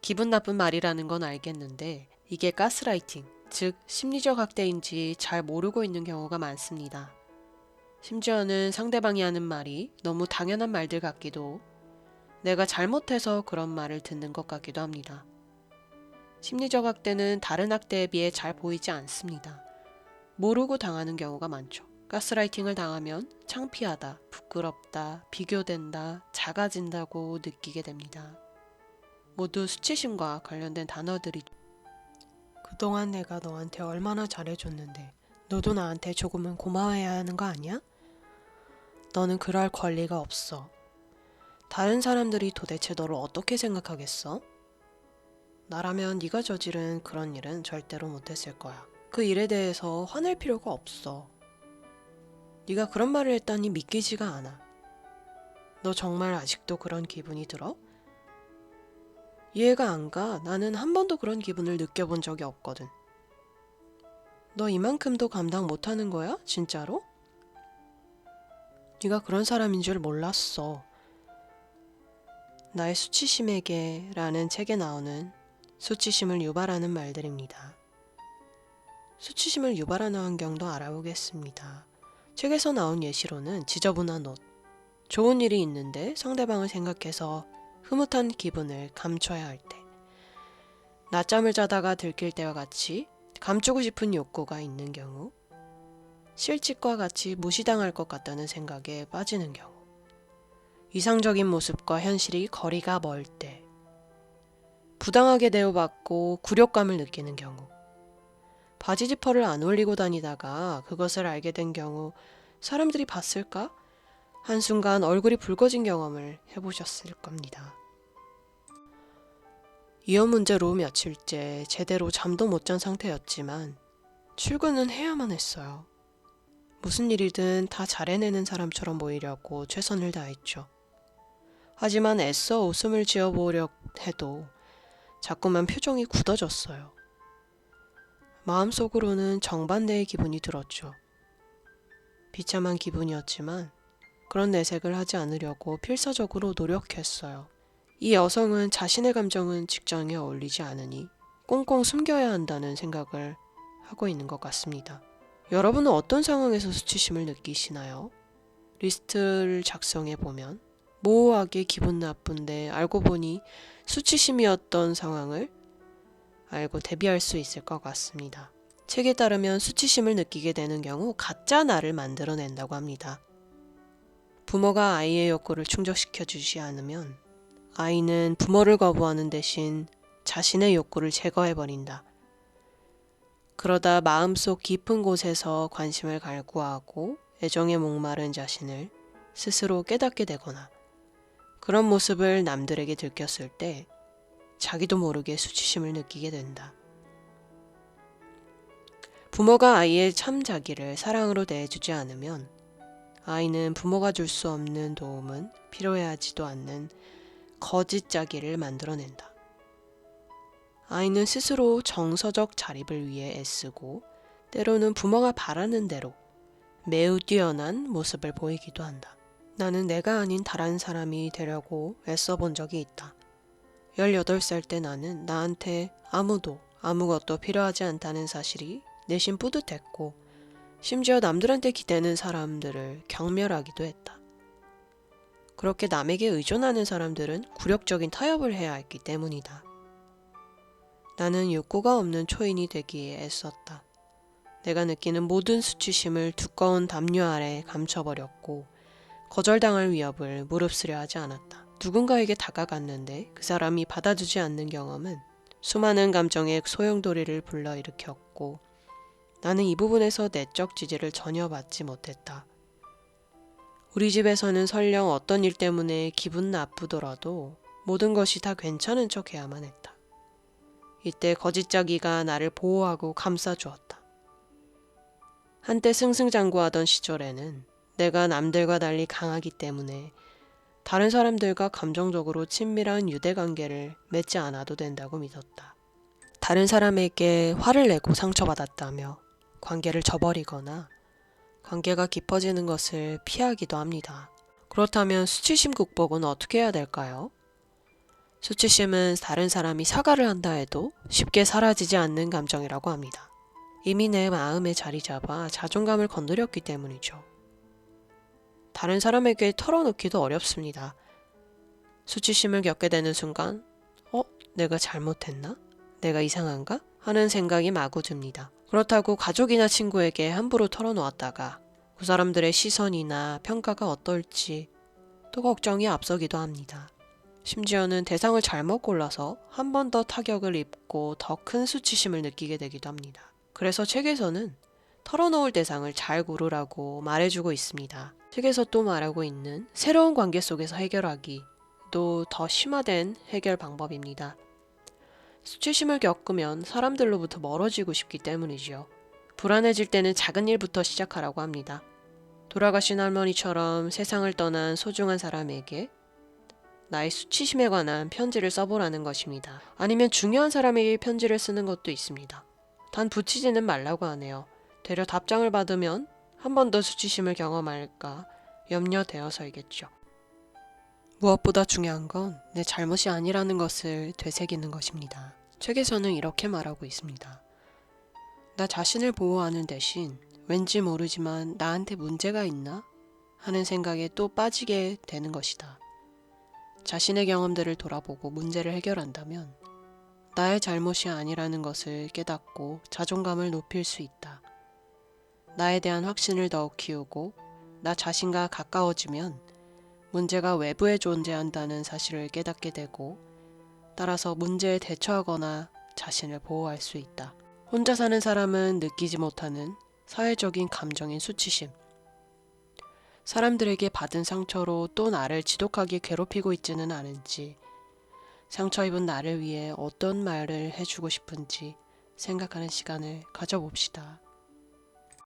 기분 나쁜 말이라는 건 알겠는데 이게 가스라이팅, 즉 심리적 학대인지 잘 모르고 있는 경우가 많습니다. 심지어는 상대방이 하는 말이 너무 당연한 말들 같기도 내가 잘못해서 그런 말을 듣는 것 같기도 합니다. 심리적 학대는 다른 학대에 비해 잘 보이지 않습니다. 모르고 당하는 경우가 많죠. 가스라이팅을 당하면 창피하다, 부끄럽다, 비교된다, 작아진다고 느끼게 됩니다. 모두 수치심과 관련된 단어들이 그동안 내가 너한테 얼마나 잘해줬는데 너도 나한테 조금은 고마워해야 하는 거 아니야? 너는 그럴 권리가 없어. 다른 사람들이 도대체 너를 어떻게 생각하겠어? 나라면 네가 저지른 그런 일은 절대로 못했을 거야. 그 일에 대해서 화낼 필요가 없어. 네가 그런 말을 했다니 믿기지가 않아. 너 정말 아직도 그런 기분이 들어? 이해가 안 가. 나는 한 번도 그런 기분을 느껴본 적이 없거든. 너 이만큼도 감당 못하는 거야? 진짜로? 네가 그런 사람인 줄 몰랐어. 나의 수치심에게 라는 책에 나오는 수치심을 유발하는 말들입니다. 수치심을 유발하는 환경도 알아보겠습니다. 책에서 나온 예시로는 지저분한 옷. 좋은 일이 있는데 상대방을 생각해서 흐뭇한 기분을 감춰야 할 때. 낮잠을 자다가 들킬 때와 같이 감추고 싶은 욕구가 있는 경우. 실직과 같이 무시당할 것 같다는 생각에 빠지는 경우. 이상적인 모습과 현실이 거리가 멀 때. 부당하게 대우받고 굴욕감을 느끼는 경우. 바지 지퍼를 안 올리고 다니다가 그것을 알게 된 경우 사람들이 봤을까? 한순간 얼굴이 붉어진 경험을 해보셨을 겁니다. 이혼 문제로 며칠째 제대로 잠도 못 잔 상태였지만 출근은 해야만 했어요. 무슨 일이든 다 잘해내는 사람처럼 보이려고 최선을 다했죠. 하지만 애써 웃음을 지어보려 해도 자꾸만 표정이 굳어졌어요. 마음속으로는 정반대의 기분이 들었죠. 비참한 기분이었지만 그런 내색을 하지 않으려고 필사적으로 노력했어요. 이 여성은 자신의 감정은 직장에 어울리지 않으니 꽁꽁 숨겨야 한다는 생각을 하고 있는 것 같습니다. 여러분은 어떤 상황에서 수치심을 느끼시나요? 리스트를 작성해 보면 모호하게 기분 나쁜데 알고 보니 수치심이었던 상황을 알고 대비할 수 있을 것 같습니다. 책에 따르면 수치심을 느끼게 되는 경우 가짜 나를 만들어낸다고 합니다. 부모가 아이의 욕구를 충족시켜 주지 않으면 아이는 부모를 거부하는 대신 자신의 욕구를 제거해버린다. 그러다 마음속 깊은 곳에서 관심을 갈구하고 애정에 목마른 자신을 스스로 깨닫게 되거나 그런 모습을 남들에게 들켰을 때 자기도 모르게 수치심을 느끼게 된다. 부모가 아이의 참 자기를 사랑으로 대해주지 않으면 아이는 부모가 줄 수 없는 도움은 필요해하지도 않는 거짓 자기를 만들어낸다. 아이는 스스로 정서적 자립을 위해 애쓰고 때로는 부모가 바라는 대로 매우 뛰어난 모습을 보이기도 한다. 나는 내가 아닌 다른 사람이 되려고 애써 본 적이 있다. 18살 때 나는 나한테 아무도 아무것도 필요하지 않다는 사실이 내심 뿌듯했고 심지어 남들한테 기대는 사람들을 경멸하기도 했다. 그렇게 남에게 의존하는 사람들은 굴욕적인 타협을 해야 했기 때문이다. 나는 욕구가 없는 초인이 되기에 애썼다. 내가 느끼는 모든 수치심을 두꺼운 담요 아래 감춰버렸고 거절당할 위협을 무릅쓰려 하지 않았다. 누군가에게 다가갔는데 그 사람이 받아주지 않는 경험은 수많은 감정의 소용돌이를 불러일으켰고 나는 이 부분에서 내적 지지를 전혀 받지 못했다. 우리 집에서는 설령 어떤 일 때문에 기분 나쁘더라도 모든 것이 다 괜찮은 척 해야만 했다. 이때 거짓자기가 나를 보호하고 감싸주었다. 한때 승승장구하던 시절에는 내가 남들과 달리 강하기 때문에 다른 사람들과 감정적으로 친밀한 유대관계를 맺지 않아도 된다고 믿었다. 다른 사람에게 화를 내고 상처받았다며 관계를 저버리거나 관계가 깊어지는 것을 피하기도 합니다. 그렇다면 수치심 극복은 어떻게 해야 될까요? 수치심은 다른 사람이 사과를 한다 해도 쉽게 사라지지 않는 감정이라고 합니다. 이미 내 마음에 자리 잡아 자존감을 건드렸기 때문이죠. 다른 사람에게 털어놓기도 어렵습니다. 수치심을 겪게 되는 순간, 내가 잘못했나? 내가 이상한가? 하는 생각이 마구 듭니다. 그렇다고 가족이나 친구에게 함부로 털어놓았다가 그 사람들의 시선이나 평가가 어떨지 또 걱정이 앞서기도 합니다. 심지어는 대상을 잘못 골라서 한 번 더 타격을 입고 더 큰 수치심을 느끼게 되기도 합니다. 그래서 책에서는 털어놓을 대상을 잘 고르라고 말해주고 있습니다. 책에서 또 말하고 있는 새로운 관계 속에서 해결하기 또 더 심화된 해결 방법입니다. 수치심을 겪으면 사람들로부터 멀어지고 싶기 때문이지요. 불안해질 때는 작은 일부터 시작하라고 합니다. 돌아가신 할머니처럼 세상을 떠난 소중한 사람에게 나의 수치심에 관한 편지를 써보라는 것입니다. 아니면 중요한 사람에게 편지를 쓰는 것도 있습니다. 단 붙이지는 말라고 하네요. 되려 답장을 받으면 한 번 더 수치심을 경험할까 염려되어서이겠죠. 무엇보다 중요한 건 내 잘못이 아니라는 것을 되새기는 것입니다. 책에서는 이렇게 말하고 있습니다. 나 자신을 보호하는 대신 왠지 모르지만 나한테 문제가 있나? 하는 생각에 또 빠지게 되는 것이다. 자신의 경험들을 돌아보고 문제를 해결한다면 나의 잘못이 아니라는 것을 깨닫고 자존감을 높일 수 있다. 나에 대한 확신을 더욱 키우고 나 자신과 가까워지면 문제가 외부에 존재한다는 사실을 깨닫게 되고 따라서 문제에 대처하거나 자신을 보호할 수 있다. 혼자 사는 사람은 느끼지 못하는 사회적인 감정인 수치심. 사람들에게 받은 상처로 또 나를 지독하게 괴롭히고 있지는 않은지, 상처 입은 나를 위해 어떤 말을 해주고 싶은지 생각하는 시간을 가져봅시다.